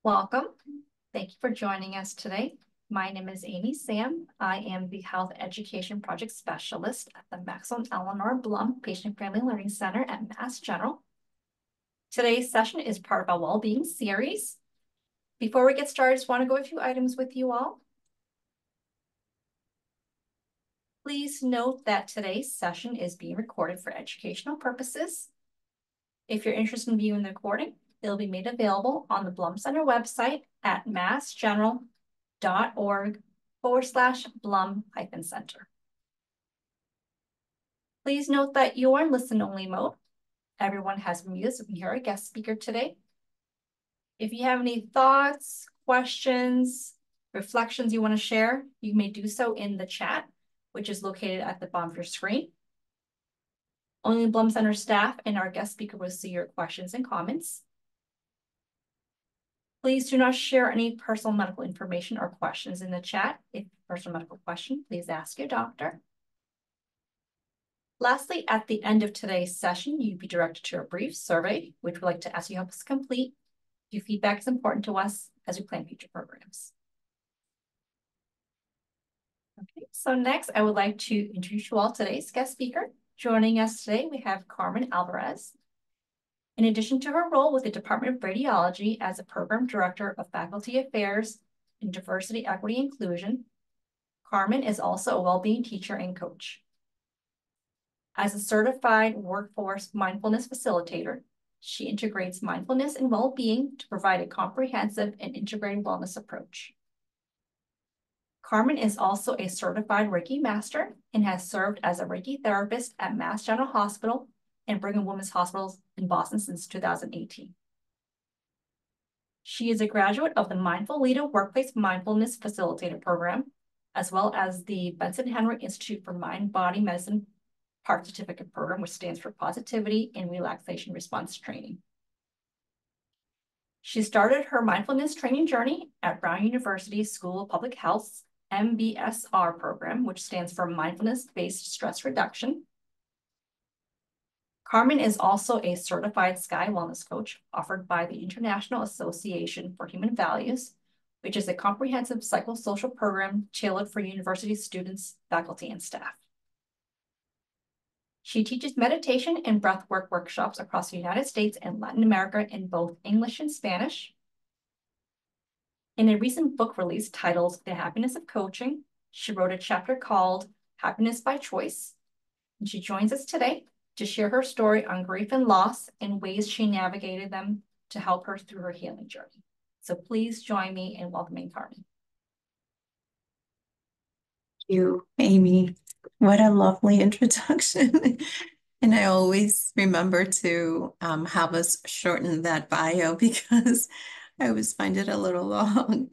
Welcome. Thank you for joining us today. My name is Amy Sam. I am the Health Education Project Specialist at the Maxwell and Eleanor Blum Patient Family Learning Center at Mass General. Today's session is part of our well-being series. Before we get started, I just want to go a few items with you all. Please note that today's session is being recorded for educational purposes. If you're interested in viewing the recording, it'll be made available on the Blum Center website at massgeneral.org/Blum-Center. Please note that you are in listen-only mode. Everyone has been muted so we can hear our guest speaker today. If you have any thoughts, questions, reflections you want to share, you may do so in the chat, which is located at the bottom of your screen. Only Blum Center staff and our guest speaker will see your questions and comments. Please do not share any personal medical information or questions in the chat. If personal medical question, please ask your doctor. Lastly, at the end of today's session, you'll be directed to a brief survey, which we'd like to ask you to help us complete. Your feedback is important to us as we plan future programs. Okay, so next I would like to introduce you all to today's guest speaker. Joining us today, we have Carmen Alvarez. In addition to her role with the Department of Radiology as a Program Director of Faculty Affairs in Diversity, Equity, and Inclusion, Carmen is also a well-being teacher and coach. As a certified workforce mindfulness facilitator, she integrates mindfulness and well-being to provide a comprehensive and integrated wellness approach. Carmen is also a certified Reiki master and has served as a Reiki therapist at Mass General Hospital and Brigham and Women's Hospitals in Boston since 2018. She is a graduate of the Mindful Leader Workplace Mindfulness Facilitator Program, as well as the Benson Henry Institute for Mind-Body Medicine PART Certificate Program, which stands for Positivity and Relaxation Response Training. She started her mindfulness training journey at Brown University School of Public Health's MBSR program, which stands for Mindfulness-Based Stress Reduction. Carmen is also a certified Sky Wellness Coach offered by the International Association for Human Values, which is a comprehensive psychosocial program tailored for university students, faculty, and staff. She teaches meditation and breathwork workshops across the United States and Latin America in both English and Spanish. In a recent book release titled The Happiness of Coaching, she wrote a chapter called Happiness by Choice. And she joins us today to share her story on grief and loss and ways she navigated them to help her through her healing journey. So please join me in welcoming Carmen. Thank you, Amy. What a lovely introduction. And I always remember to have us shorten that bio because I always find it a little long,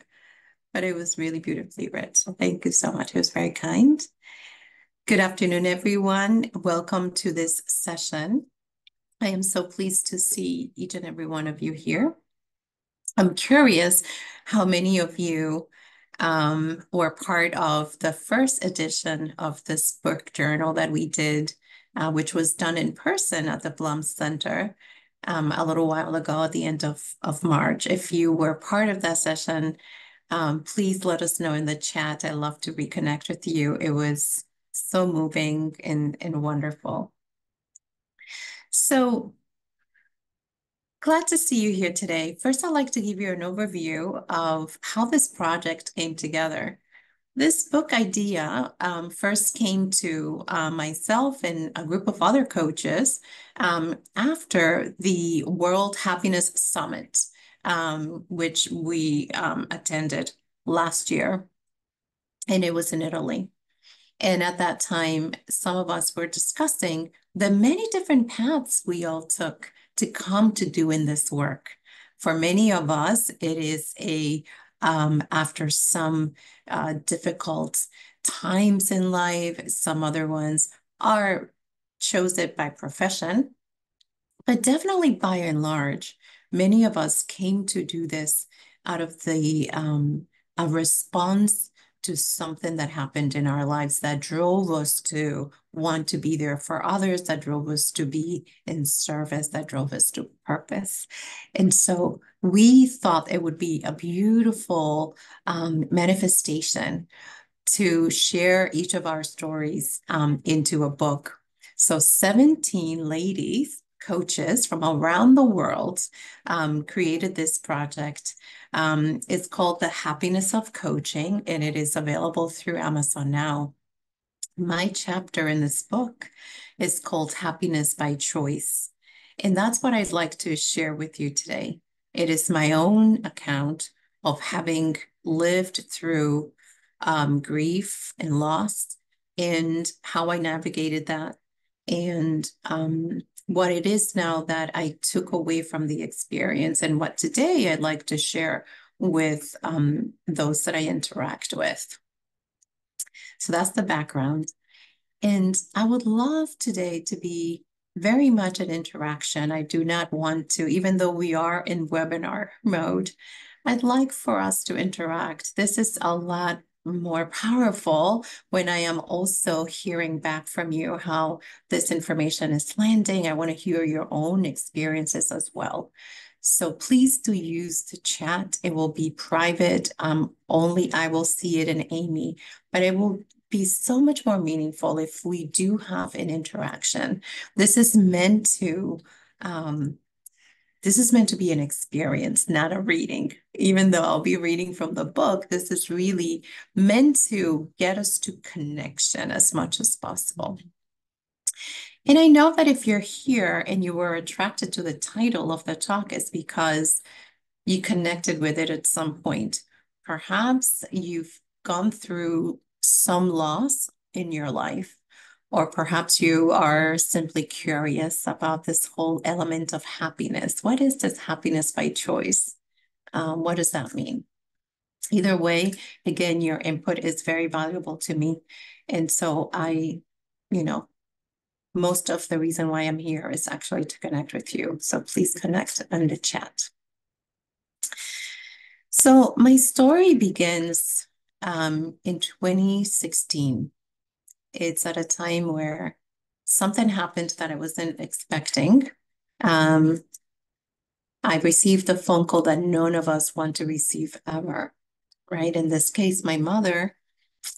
but it was really beautifully written. So thank you so much. It was very kind. Good afternoon, everyone. Welcome to this session. I am so pleased to see each and every one of you here. I'm curious how many of you were part of the first edition of this book journal that we did, which was done in person at the Blum Center a little while ago at the end of March. If you were part of that session, please let us know in the chat. I'd love to reconnect with you. It was so moving and wonderful. So glad to see you here today. First, I'd like to give you an overview of how this project came together. This book idea first came to myself and a group of other coaches after the World Happiness Summit, which we attended last year, and it was in Italy. And at that time, some of us were discussing the many different paths we all took to come to doing this work. For many of us, it is after some difficult times in life. Some other ones are chosen by profession, but definitely by and large, many of us came to do this out of a response to something that happened in our lives that drove us to want to be there for others, that drove us to be in service, that drove us to purpose. And so we thought it would be a beautiful manifestation to share each of our stories into a book. So 17 ladies, coaches from around the world, created this project. It's called The Happiness of Coaching, and it is available through Amazon now. My chapter in this book is called Happiness by Choice. And that's what I'd like to share with you today. It is my own account of having lived through grief and loss and how I navigated that and what it is now that I took away from the experience and what today I'd like to share with those that I interact with. So that's the background. And I would love today to be very much an interaction. I do not want to, even though we are in webinar mode, I'd like for us to interact. This is a lot more powerful when I am also hearing back from you how this information is landing. I want to hear your own experiences as well. So please do use the chat. It will be private. Only I will see it and Amy, but it will be so much more meaningful if we do have an interaction. This is meant to be an experience, not a reading. Even though I'll be reading from the book, this is really meant to get us to connection as much as possible. And I know that if you're here and you were attracted to the title of the talk, it's because you connected with it at some point. Perhaps you've gone through some loss in your life, or perhaps you are simply curious about this whole element of happiness. What is this happiness by choice? What does that mean? Either way, again, your input is very valuable to me. And so most of the reason why I'm here is actually to connect with you. So please connect in the chat. So my story begins in 2016. It's at a time where something happened that I wasn't expecting. I received a phone call that none of us want to receive ever, right? In this case, my mother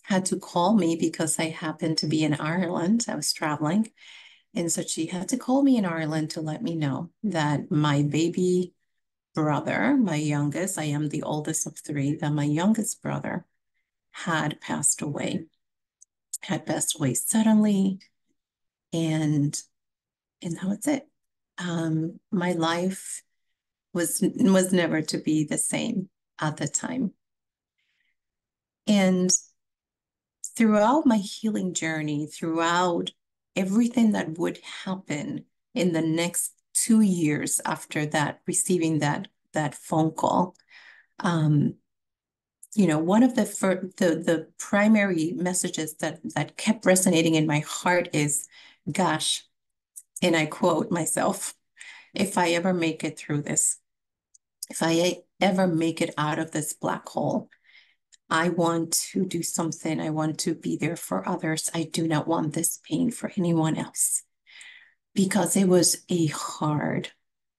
had to call me because I happened to be in Ireland. I was traveling. And so she had to call me in Ireland to let me know that my baby brother, my youngest, I am the oldest of three, that my youngest brother had passed away suddenly. And that was it. My life was never to be the same at the time. And throughout my healing journey, throughout everything that would happen in the next 2 years after that, receiving that phone call, one of the primary messages that kept resonating in my heart is, gosh, and I quote myself, if I ever make it through this, if I ever make it out of this black hole, I want to do something. I want to be there for others. I do not want this pain for anyone else, because it was a hard,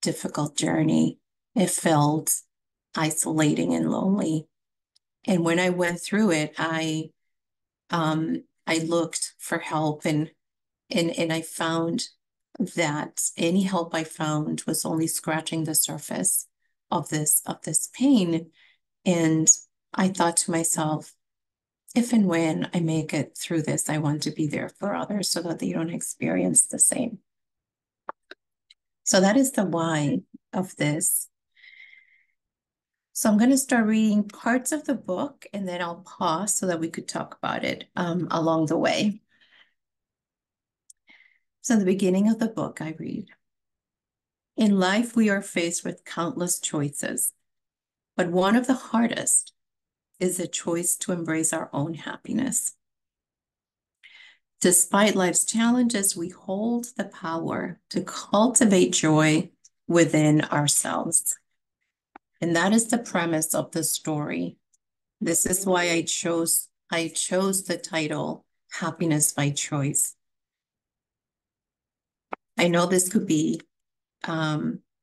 difficult journey. It felt isolating and lonely. And when I went through it, I looked for help, and I found that any help I found was only scratching the surface of this pain. And I thought to myself, if and when I make it through this, I want to be there for others so that they don't experience the same. So that is the why of this. So I'm going to start reading parts of the book, and then I'll pause so that we could talk about it along the way. So in the beginning of the book, I read, in life, we are faced with countless choices, but one of the hardest is the choice to embrace our own happiness. Despite life's challenges, we hold the power to cultivate joy within ourselves. And that is the premise of the story. This is why I chose the title, Happiness by Choice. I know this could be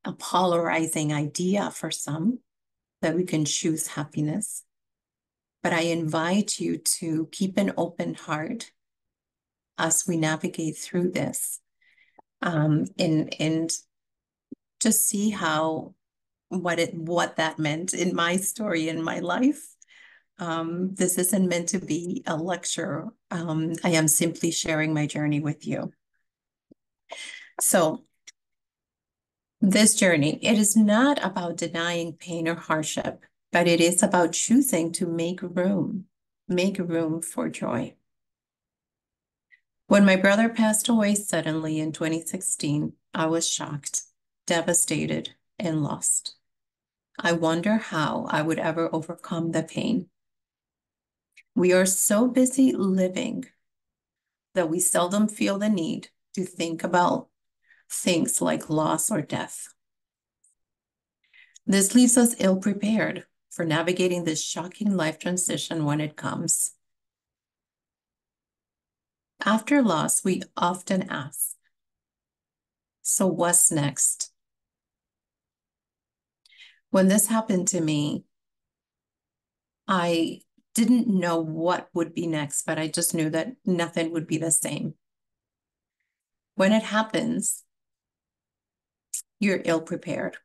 a polarizing idea for some, that we can choose happiness. But I invite you to keep an open heart as we navigate through this, and just see how what that meant in my story, in my life. This isn't meant to be a lecture. I am simply sharing my journey with you. So this journey, it is not about denying pain or hardship, but it is about choosing to make room for joy. When my brother passed away suddenly in 2016, I was shocked, devastated, and lost. I wonder how I would ever overcome the pain. We are so busy living that we seldom feel the need to think about things like loss or death. This leaves us ill-prepared for navigating this shocking life transition when it comes. After loss, we often ask, so what's next? When this happened to me, I didn't know what would be next, but I just knew that nothing would be the same. When it happens, you're ill-prepared.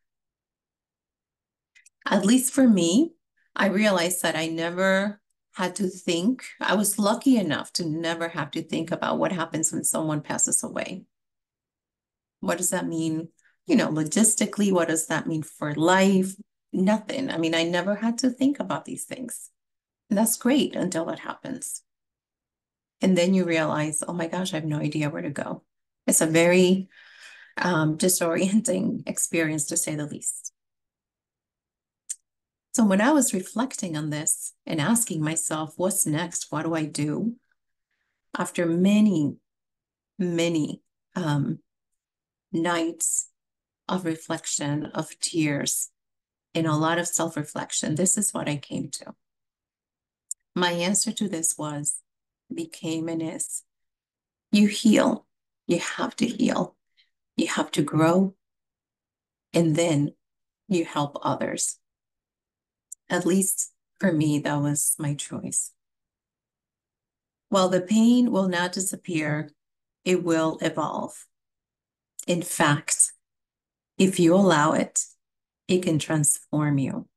At least for me, I realized that I never had to think. I was lucky enough to never have to think about what happens when someone passes away. What does that mean? Logistically, what does that mean for life? Nothing. I mean, I never had to think about these things. And that's great until it happens. And then you realize, oh my gosh, I have no idea where to go. It's a very disorienting experience, to say the least. So when I was reflecting on this and asking myself, what's next? What do I do? After many, many nights of reflection, of tears, and a lot of self-reflection, this is what I came to. My answer to this became, and is, you heal. You have to heal. You have to grow. And then you help others. At least for me, that was my choice. While the pain will not disappear, it will evolve. In fact, if you allow it, it can transform you.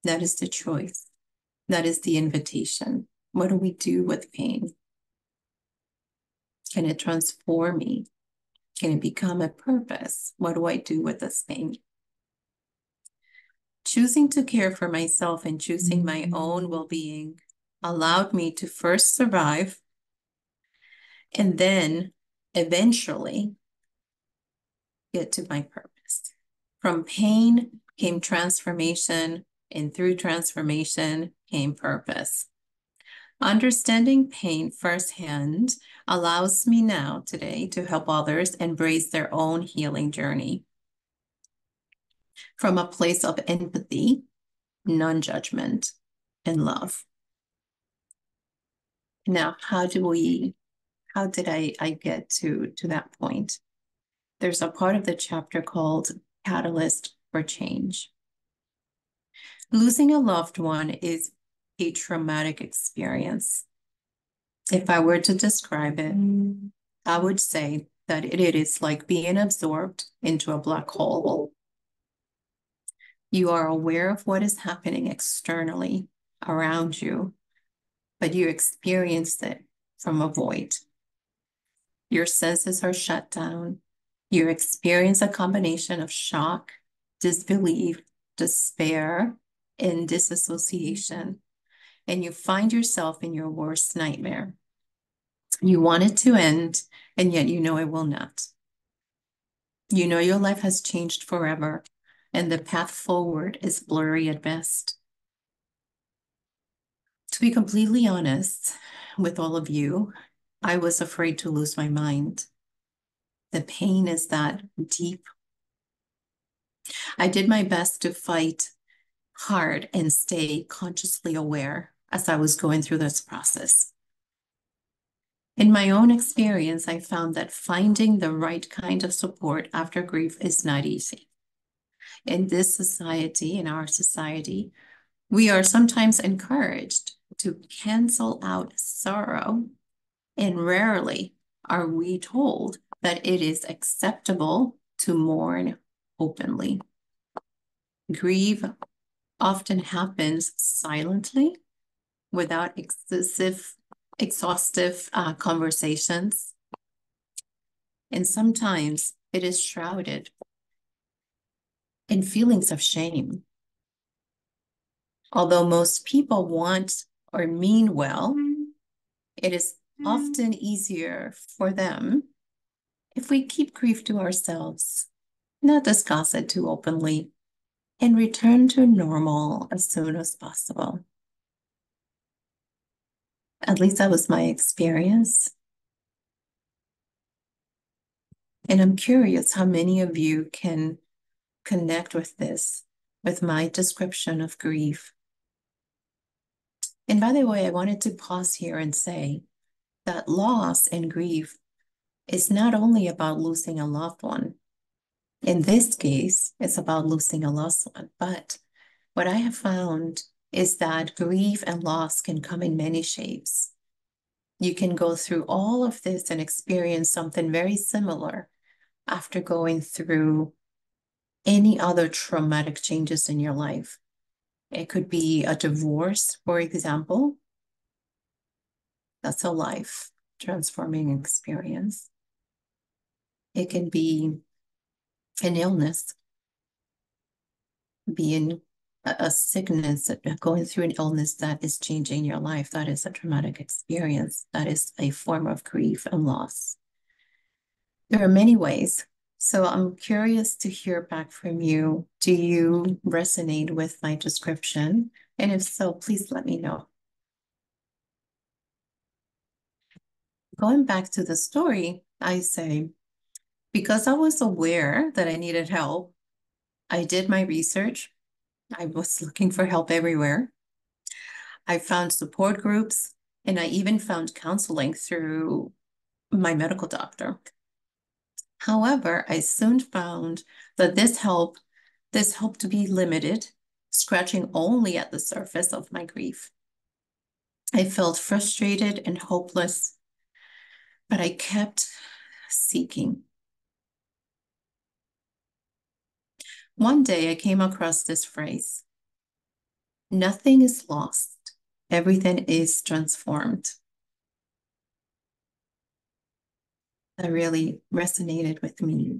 That is the choice. That is the invitation. What do we do with pain? Can it transform me? Can it become a purpose? What do I do with this pain? Choosing to care for myself and choosing my own well-being allowed me to first survive and then eventually get to my purpose. From pain came transformation, and through transformation came purpose. Understanding pain firsthand allows me now today to help others embrace their own healing journey from a place of empathy, non-judgment, and love. Now, how did I get to that point? There's a part of the chapter called Catalyst for Change. Losing a loved one is a traumatic experience. If I were to describe it, I would say that it is like being absorbed into a black hole. You are aware of what is happening externally around you, but you experience it from a void. Your senses are shut down. You experience a combination of shock, disbelief, despair, and disassociation. And you find yourself in your worst nightmare. You want it to end, and yet you know it will not. You know your life has changed forever, and the path forward is blurry at best. To be completely honest with all of you, I was afraid to lose my mind. The pain is that deep. I did my best to fight hard and stay consciously aware as I was going through this process. In my own experience, I found that finding the right kind of support after grief is not easy. in this society, in our society, we are sometimes encouraged to cancel out sorrow, and rarely are we told that it is acceptable to mourn openly. Grief often happens silently without exhaustive conversations. And sometimes it is shrouded in feelings of shame. Although most people want or mean well, it is often easier for them if we keep grief to ourselves, not discuss it too openly, and return to normal as soon as possible. At least that was my experience. And I'm curious how many of you can connect with this, with my description of grief. And by the way, I wanted to pause here and say that loss and grief is not only about losing a loved one. In this case, it's about losing a lost one. But what I have found is that grief and loss can come in many shapes. You can go through all of this and experience something very similar after going through any other traumatic changes in your life. It could be a divorce, for example. That's a life transforming experience. It can be an illness, being a sickness, going through an illness that is changing your life. That is a traumatic experience. That is a form of grief and loss. There are many ways. So I'm curious to hear back from you. Do you resonate with my description? And if so, please let me know. Going back to the story, I say, because I was aware that I needed help, I did my research. I was looking for help everywhere. I found support groups, and I even found counseling through my medical doctor. However, I soon found that this help to be limited, scratching only at the surface of my grief. I felt frustrated and hopeless, but I kept seeking. One day I came across this phrase, nothing is lost, everything is transformed. That really resonated with me.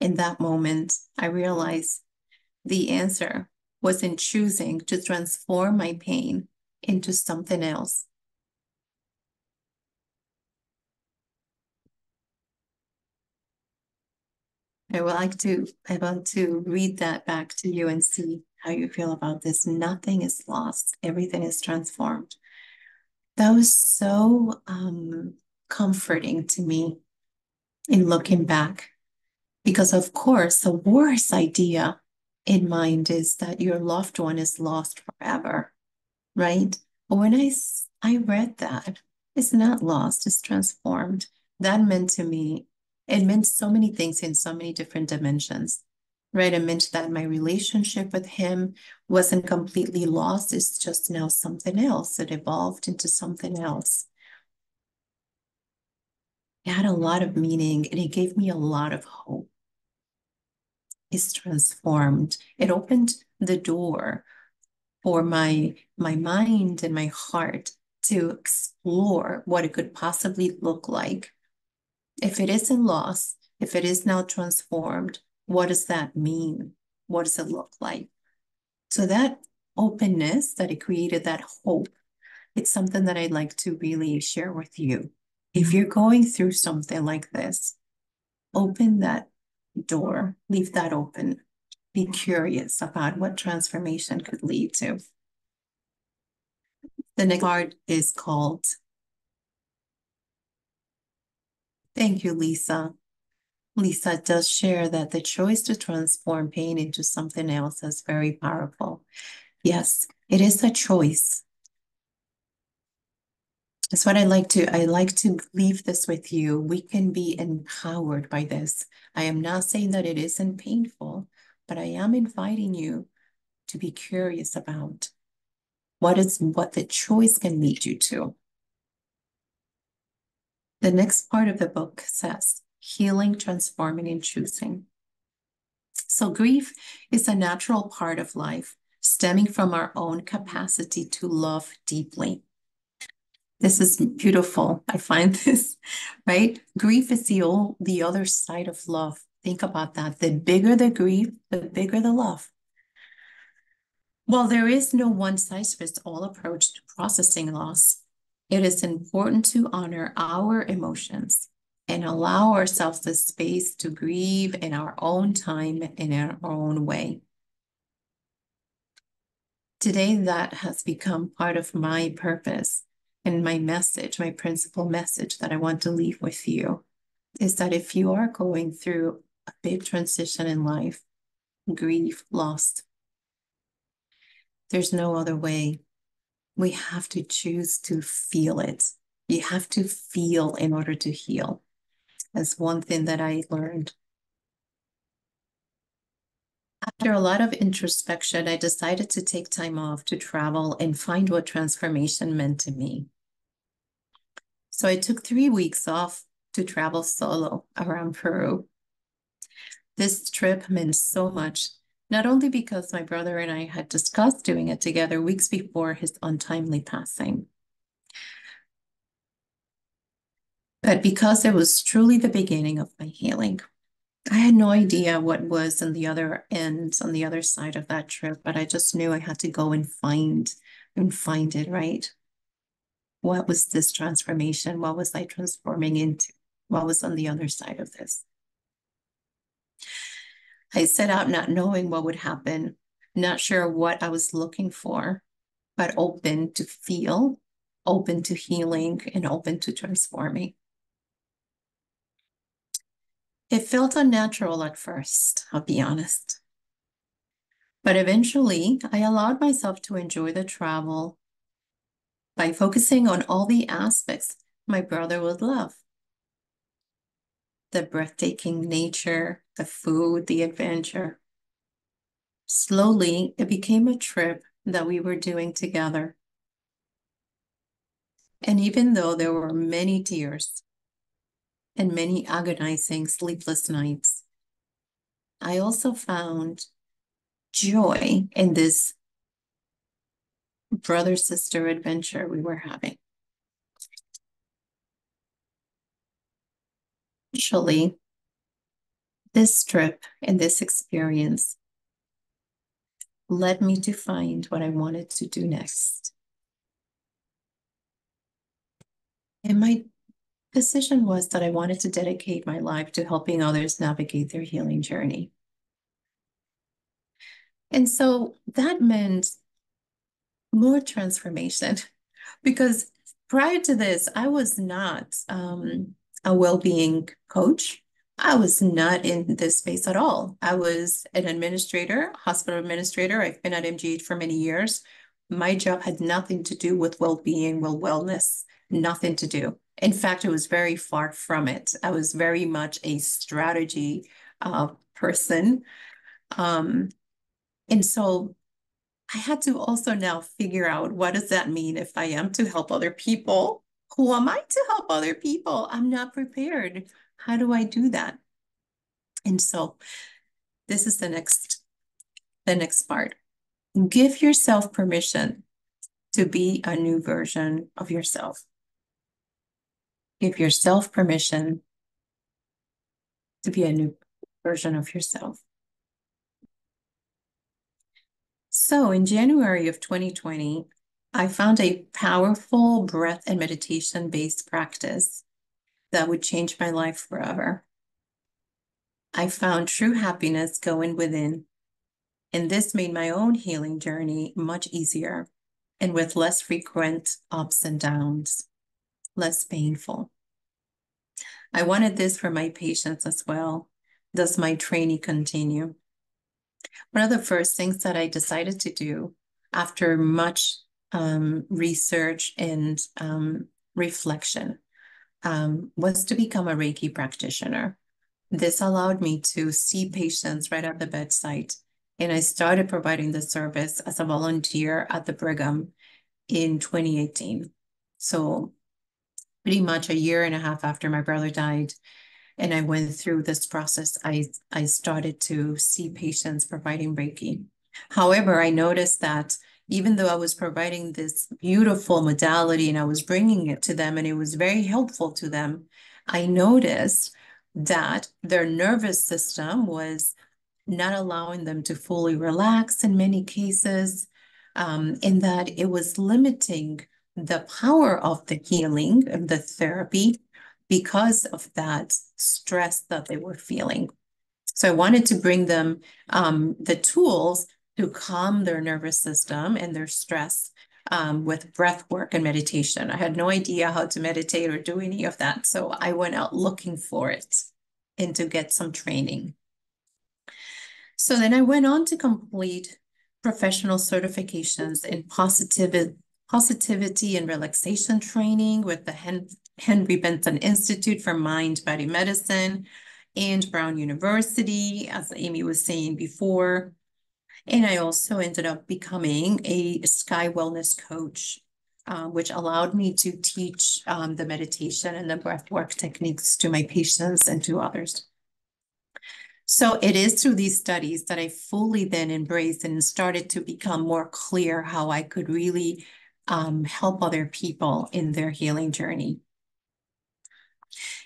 In that moment, I realized the answer was in choosing to transform my pain into something else. I want to read that back to you and see how you feel about this. Nothing is lost. Everything is transformed. That was so comforting to me in looking back, because of course, the worst idea in mind is that your loved one is lost forever, right? But when I read that, it's not lost, it's transformed. That meant to me, it meant so many things in so many different dimensions, right? It meant that my relationship with him wasn't completely lost. It's just now something else. It evolved into something else. It had a lot of meaning and it gave me a lot of hope. It's transformed. It opened the door for my mind and my heart to explore what it could possibly look like. If it isn't lost, if it is now transformed, what does that mean? What does it look like? So that openness that it created, that hope, it's something that I'd like to really share with you. If you're going through something like this, open that door, leave that open. Be curious about what transformation could lead to. The next card is called, thank you, Lisa. Lisa does share that the choice to transform pain into something else is very powerful. Yes, it is a choice. That's what I like to leave this with you. We can be empowered by this. I am not saying that it isn't painful, but I am inviting you to be curious about what the choice can lead you to. The next part of the book says, healing, transforming, and choosing. So grief is a natural part of life, stemming from our own capacity to love deeply. This is beautiful. I find this, right? Grief is the other side of love. Think about that. The bigger the grief, the bigger the love. While there is no one-size-fits-all approach to processing loss, it is important to honor our emotions and allow ourselves the space to grieve in our own time, in our own way. Today, that has become part of my purpose and my message, my principal message that I want to leave with you is that if you are going through a big transition in life, grief, loss, there's no other way. We have to choose to feel it. You have to feel in order to heal. That's one thing that I learned. After a lot of introspection, I decided to take time off to travel and find what transformation meant to me. So I took 3 weeks off to travel solo around Peru. This trip meant so much, not only because my brother and I had discussed doing it together weeks before his untimely passing, but because it was truly the beginning of my healing. I had no idea what was on the other end, on the other side of that trip, but I just knew I had to go and find it, right? What was this transformation? What was I transforming into? What was on the other side of this? I set out not knowing what would happen, not sure what I was looking for, but open to feel, open to healing, and open to transforming. It felt unnatural at first, I'll be honest. But eventually, I allowed myself to enjoy the travel by focusing on all the aspects my brother would love. The breathtaking nature, the food, the adventure. Slowly, it became a trip that we were doing together. And even though there were many tears and many agonizing sleepless nights, I also found joy in this brother-sister adventure we were having. Actually, this trip and this experience led me to find what I wanted to do next. And my decision was that I wanted to dedicate my life to helping others navigate their healing journey. And so that meant more transformation because prior to this, I was not a well-being coach. I was not in this space at all. I was an administrator, hospital administrator. I've been at MGH for many years. My job had nothing to do with well-being, wellness, nothing to do. In fact, it was very far from it. I was very much a strategy person. And so I had to also now figure out what does that mean if I am to help other people? Who am I to help other people? I'm not prepared. How do I do that? And so this is the next part. Give yourself permission to be a new version of yourself. Give yourself permission to be a new version of yourself. So in January of 2020, I found a powerful breath and meditation-based practice that would change my life forever. I found true happiness going within, and this made my own healing journey much easier and with less frequent ups and downs, less painful. I wanted this for my patients as well. Thus, my training continue. One of the first things that I decided to do after much research and reflection was to become a Reiki practitioner. This allowed me to see patients right at the bedside. And I started providing the service as a volunteer at the Brigham in 2018. So pretty much a year and a half after my brother died, and I went through this process, I started to see patients providing Reiki. However, I noticed that even though I was providing this beautiful modality and I was bringing it to them and it was very helpful to them, I noticed that their nervous system was not allowing them to fully relax in many cases, in that it was limiting the power of the healing, of the therapy, because of that stress that they were feeling. So I wanted to bring them the tools to calm their nervous system and their stress with breath work and meditation. I had no idea how to meditate or do any of that. So I went out looking for it and to get some training. So then I went on to complete professional certifications in positivity and relaxation training with the Henry Benson Institute for Mind Body Medicine and Brown University, as Amy was saying before. And I also ended up becoming a Sky Wellness coach, which allowed me to teach the meditation and the breathwork techniques to my patients and to others. So it is through these studies that I fully then embraced and started to become more clear how I could really help other people in their healing journey.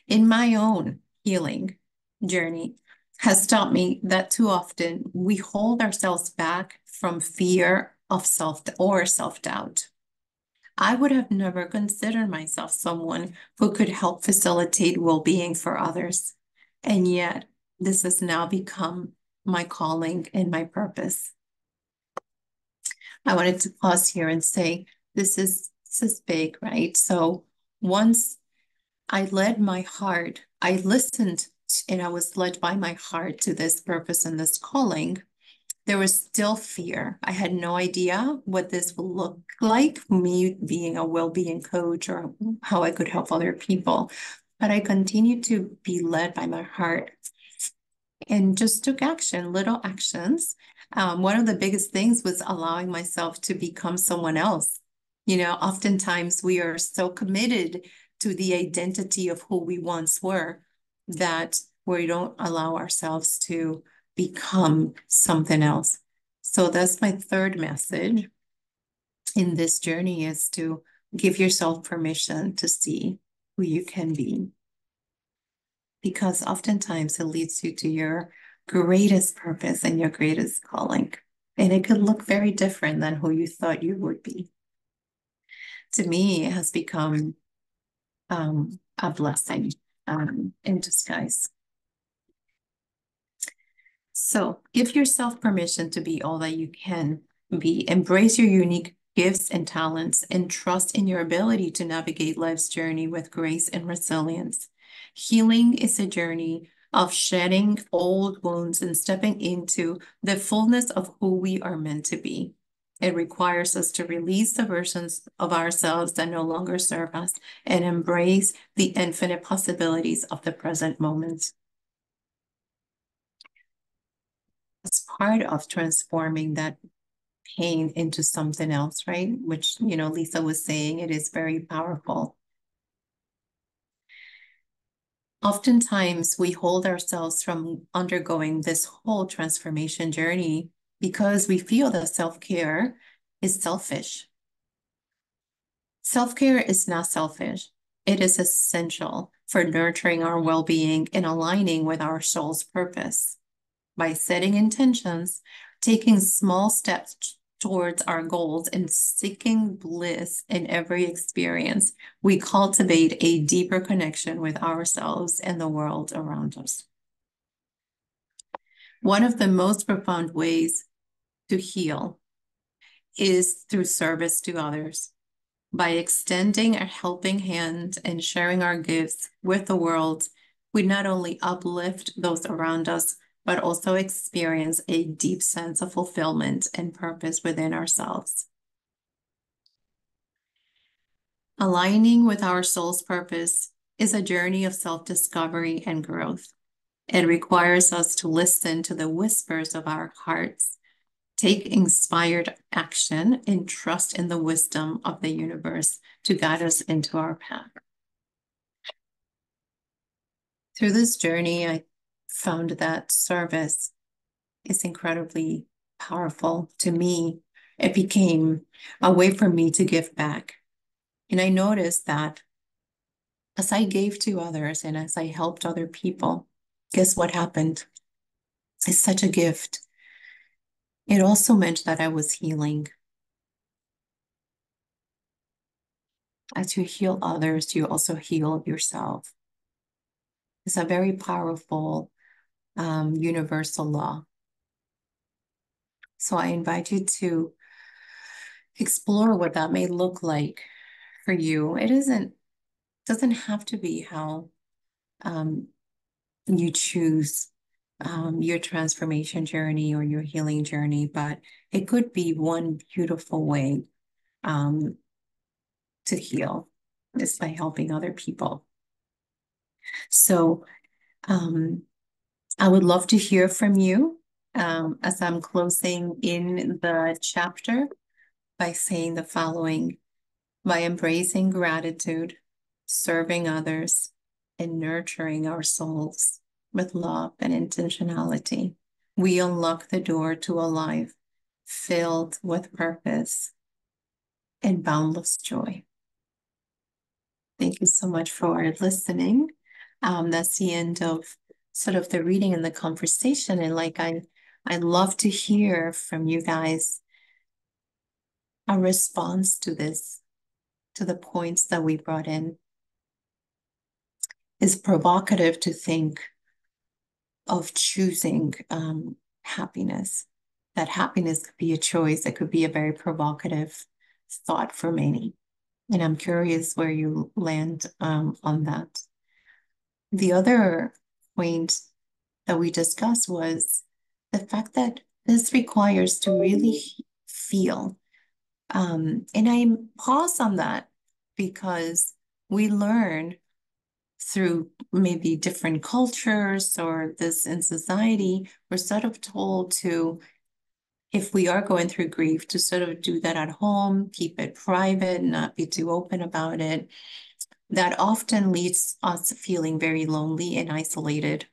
In my own healing journey has taught me that too often we hold ourselves back from fear of self-doubt. I would have never considered myself someone who could help facilitate well-being for others. And yet, this has now become my calling and my purpose. I wanted to pause here and say, this is big, right? So once I listened and I was led by my heart to this purpose and this calling. There was still fear. I had no idea what this would look like, me being a well-being coach or how I could help other people. But I continued to be led by my heart and just took action, little actions. One of the biggest things was allowing myself to become someone else. You know, oftentimes we are so committed to the identity of who we once were that we don't allow ourselves to become something else. So that's my third message in this journey, is to give yourself permission to see who you can be. Because oftentimes it leads you to your greatest purpose and your greatest calling. And it could look very different than who you thought you would be. To me, it has become a blessing in disguise. So give yourself permission to be all that you can be. Embrace your unique gifts and talents and trust in your ability to navigate life's journey with grace and resilience. Healing is a journey of shedding old wounds and stepping into the fullness of who we are meant to be. It requires us to release the versions of ourselves that no longer serve us and embrace the infinite possibilities of the present moment. It's part of transforming that pain into something else, right? Which, you know, Lisa was saying, it is very powerful. Oftentimes, we hold ourselves from undergoing this whole transformation journey because we feel that self-care is selfish. Self-care is not selfish. It is essential for nurturing our well-being and aligning with our soul's purpose. By setting intentions, taking small steps towards our goals, and seeking bliss in every experience, we cultivate a deeper connection with ourselves and the world around us. One of the most profound ways to heal is through service to others. By extending a helping hand and sharing our gifts with the world, we not only uplift those around us, but also experience a deep sense of fulfillment and purpose within ourselves. Aligning with our soul's purpose is a journey of self-discovery and growth. It requires us to listen to the whispers of our hearts, take inspired action, and trust in the wisdom of the universe to guide us into our path. Through this journey, I found that service is incredibly powerful to me. It became a way for me to give back. And I noticed that as I gave to others and as I helped other people, guess what happened? It's such a gift. It also meant that I was healing. As you heal others, you also heal yourself. It's a very powerful universal law. So I invite you to explore what that may look like for you. It doesn't have to be how you choose your transformation journey or your healing journey, but it could be one beautiful way to heal is by helping other people. So I would love to hear from you as I'm closing in the chapter by saying the following: by embracing gratitude, serving others, and nurturing our souls with love and intentionality, we unlock the door to a life filled with purpose and boundless joy. Thank you so much for listening. That's the end of sort of the reading and the conversation. And I love to hear from you guys a response to this, to the points that we brought in. It's provocative to think of choosing happiness. That happiness could be a choice. It could be a very provocative thought for many. And I'm curious where you land on that. The other point that we discussed was the fact that this requires to really feel. And I pause on that because we learn through maybe different cultures or this in society, we're sort of told to, if we are going through grief, to sort of do that at home, keep it private, not be too open about it. That often leaves us feeling very lonely and isolated.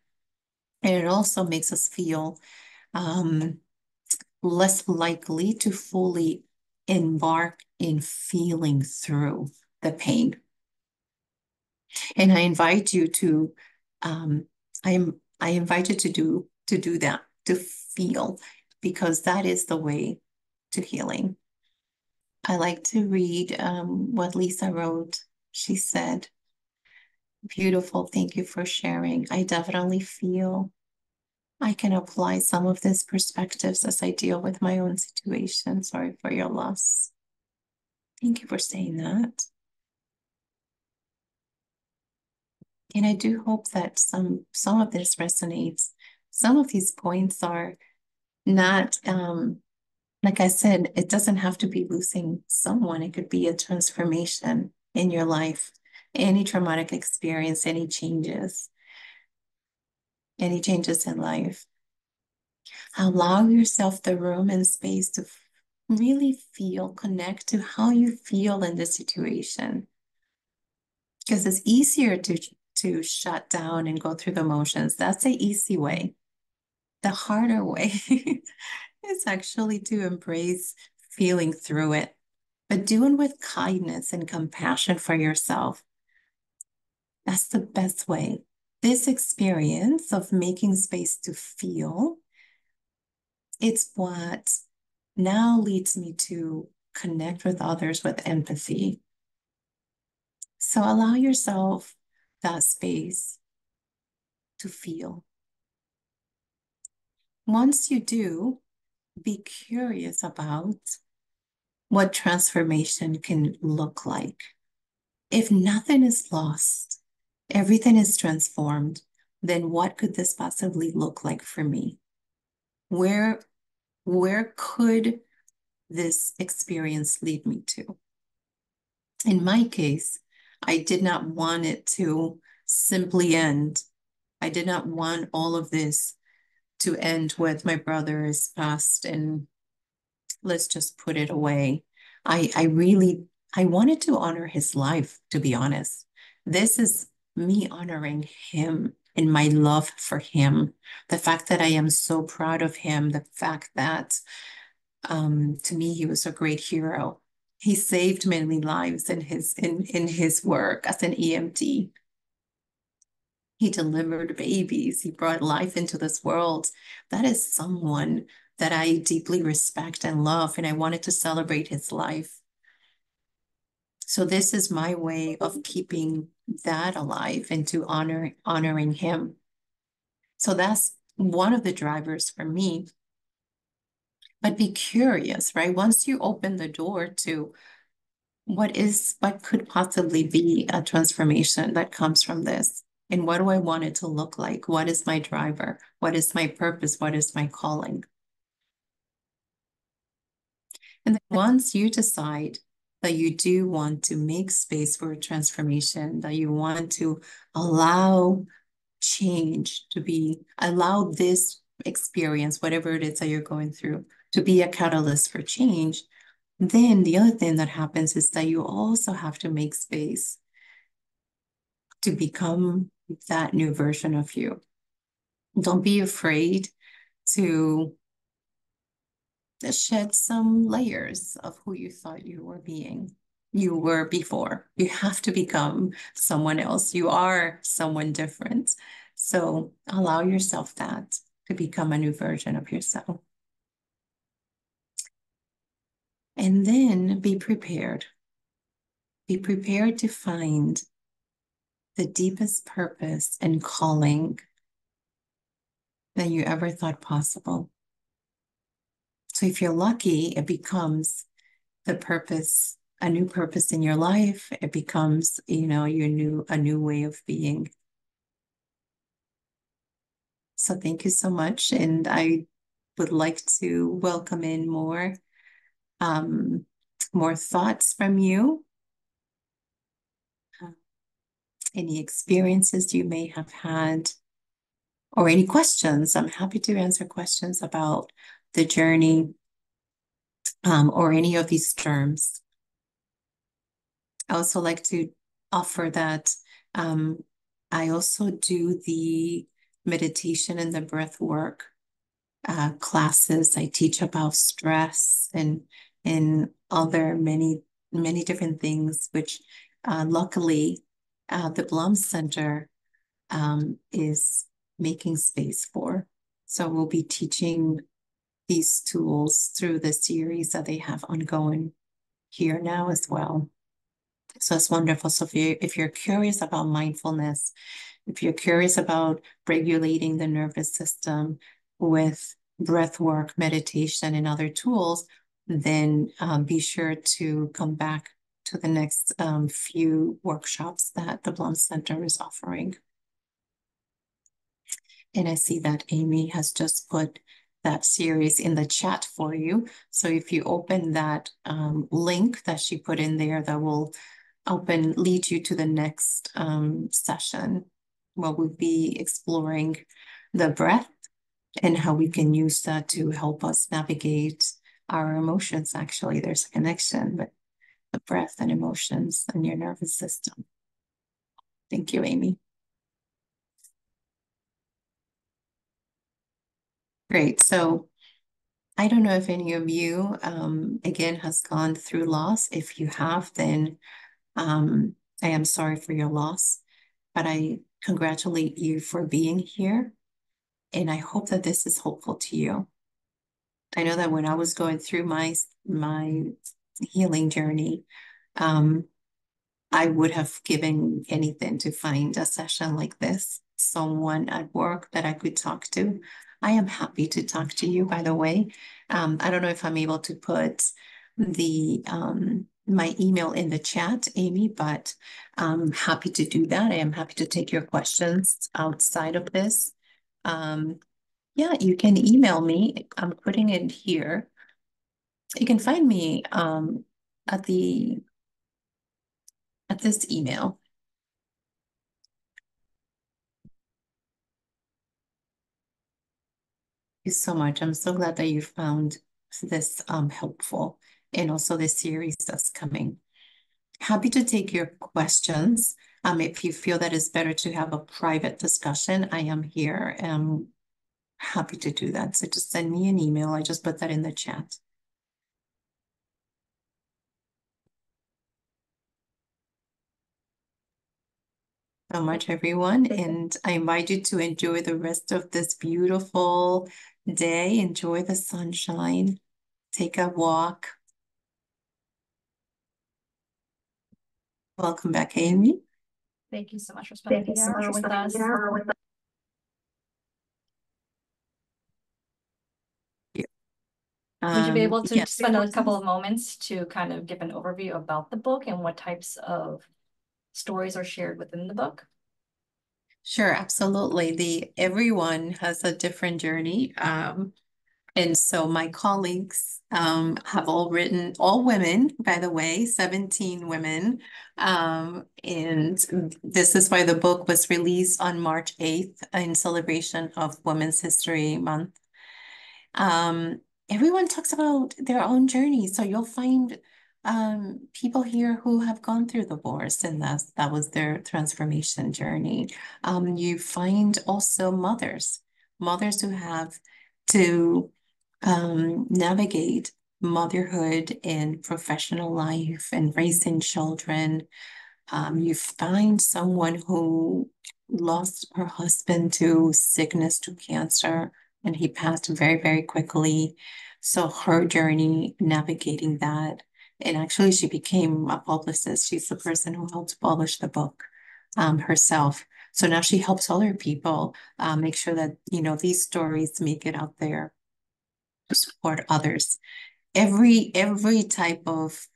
And it also makes us feel less likely to fully embark in feeling through the pain. And I invite you to, I invite you to do that, to feel, because that is the way to healing. I like to read what Lisa wrote. She said, "Beautiful, thank you for sharing. I definitely feel I can apply some of these perspectives as I deal with my own situation. Sorry for your loss." Thank you for saying that. And I do hope that some of this resonates. Some of these points are not, like I said, it doesn't have to be losing someone. It could be a transformation in your life, any traumatic experience, any changes in life. Allow yourself the room and space to really feel, connect to how you feel in this situation. Because it's easier to shut down and go through the motions. That's the easy way. The harder way is actually to embrace feeling through it, but do it with kindness and compassion for yourself. That's the best way. This experience of making space to feel, it's what now leads me to connect with others with empathy. So allow yourself that space to feel. Once you do, be curious about what transformation can look like. If nothing is lost, everything is transformed, then what could this possibly look like for me? Where could this experience lead me to? In my case, I did not want it to simply end I did not want all of this to end with my brother is passed and let's just put it away. I really I wanted to honor his life, to be honest. This is me honoring him and my love for him. The fact that I am so proud of him, the fact that to me he was a great hero. He saved many lives in his work as an EMT. He delivered babies. He brought life into this world. That is someone that I deeply respect and love, and I wanted to celebrate his life. So this is my way of keeping that alive and to honoring him. So that's one of the drivers for me. But be curious, right? Once you open the door to what could possibly be a transformation that comes from this? And what do I want it to look like? What is my driver? What is my purpose? What is my calling? And then once you decide that you do want to make space for a transformation, that you want to allow change to allow this experience, whatever it is that you're going through, to be a catalyst for change, then the other thing that happens is that you also have to make space to become that new version of you. Don't be afraid to shed some layers of who you thought you were before. You have to become someone else. You are someone different. So allow yourself that to become a new version of yourself. And then be prepared. Be prepared to find the deepest purpose and calling that you ever thought possible. So if you're lucky, it becomes the purpose, a new purpose in your life. It becomes, a new way of being. So thank you so much. And I would like to welcome in um, more thoughts from you. Any experiences you may have had, or any questions. I'm happy to answer questions about the journey, or any of these terms. I also like to offer that I also do the meditation and the breath work classes. I teach about stress and other many different things, which luckily the Blum Center is making space for. So we'll be teaching these tools through the series that they have ongoing here now as well. So it's wonderful. So if you're curious about mindfulness, if you're curious about regulating the nervous system with breath work, meditation, and other tools, then be sure to come back to the next few workshops that the Blum Center is offering. And I see that Amy has just put that series in the chat for you. So if you open that link that she put in there, that will lead you to the next session where we'll be exploring the breath and how we can use that to help us navigate our emotions. Actually, there's a connection with the breath and emotions and your nervous system. Thank you, Amy. Great. So I don't know if any of you, again, has gone through loss. If you have, then I am sorry for your loss, but I congratulate you for being here. And I hope that this is hopeful to you. I know that when I was going through my healing journey, I would have given anything to find a session like this, someone at work that I could talk to. I am happy to talk to you, by the way. I don't know if I'm able to put the my email in the chat, Amy, but I'm happy to do that. I am happy to take your questions outside of this. Yeah, you can email me. I'm putting it here. You can find me at this email. you so much. I'm so glad that you found this helpful, and also the series that's coming. Happy to take your questions. If you feel that it's better to have a private discussion, I am here. Happy to do that. So just send me an email. I just put that in the chat. So much, everyone, and I invite you to enjoy the rest of this beautiful day. Enjoy the sunshine. Take a walk. Welcome back, Amy. Thank you so much for spending the hour with us. Would you be able to Yeah, spend a couple of moments to kind of give an overview about the book and what types of stories are shared within the book? sure, absolutely. Everyone has a different journey. And so my colleagues have all written, all women, by the way, 17 women. And this is why the book was released on March 8th in celebration of Women's History Month. Um, Everyone talks about their own journey. So you'll find people here who have gone through the wars, and that was their transformation journey. You find also mothers who have to navigate motherhood and professional life and raising children. You find someone who lost her husband to sickness, to cancer, and he passed very, very quickly. So her journey navigating that, and actually she became a publicist. She's the person who helped publish the book herself. So now she helps other people make sure that, these stories make it out there to support others. Every type of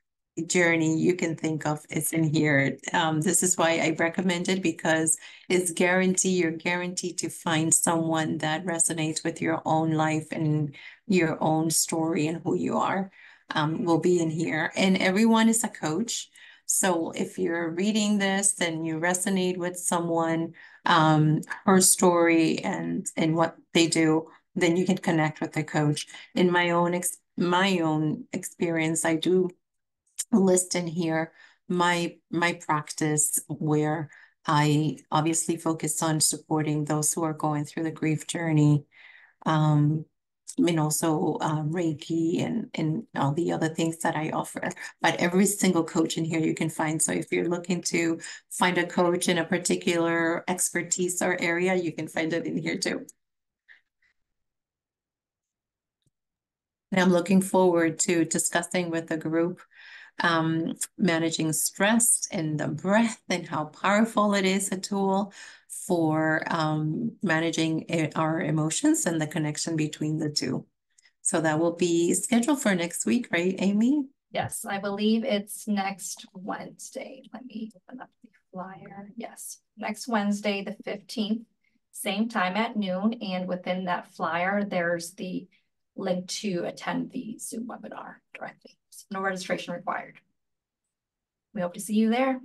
journey you can think of is in here. This is why I recommend it, because you're guaranteed to find someone that resonates with your own life and your own story and who you are. Will be in here, and everyone is a coach. So if you're reading this and you resonate with someone, her story and what they do, then you can connect with the coach. In my own experience, I do list in here my practice, where I obviously focus on supporting those who are going through the grief journey. And also Reiki and all the other things that I offer. But every single coach in here you can find. So if you're looking to find a coach in a particular expertise or area, you can find it in here too. And I'm looking forward to discussing with the group managing stress and the breath, and how powerful it is a tool for managing our emotions and the connection between the two. So that will be scheduled for next week, right, Amy? Yes, I believe it's next Wednesday. Let me open up the flyer. Yes, next Wednesday, the 15th, same time at noon. And within that flyer, there's the link to attend the Zoom webinar directly. So no registration required. We hope to see you there.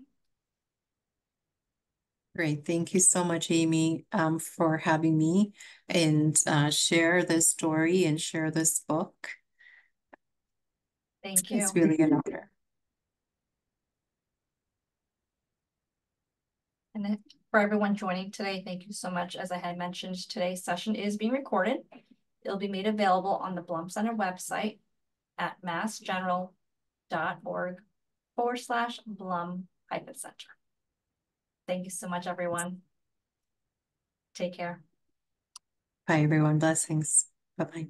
Great. Thank you so much, Amy, for having me and share this story and share this book. Thank you. It's really an honor. And for everyone joining today, thank you so much. As I had mentioned, today's session is being recorded. It'll be made available on the Blum Center website at massgeneral.org/Blum-Center. Thank you so much, everyone. Take care. Bye, everyone. Blessings. Bye-bye.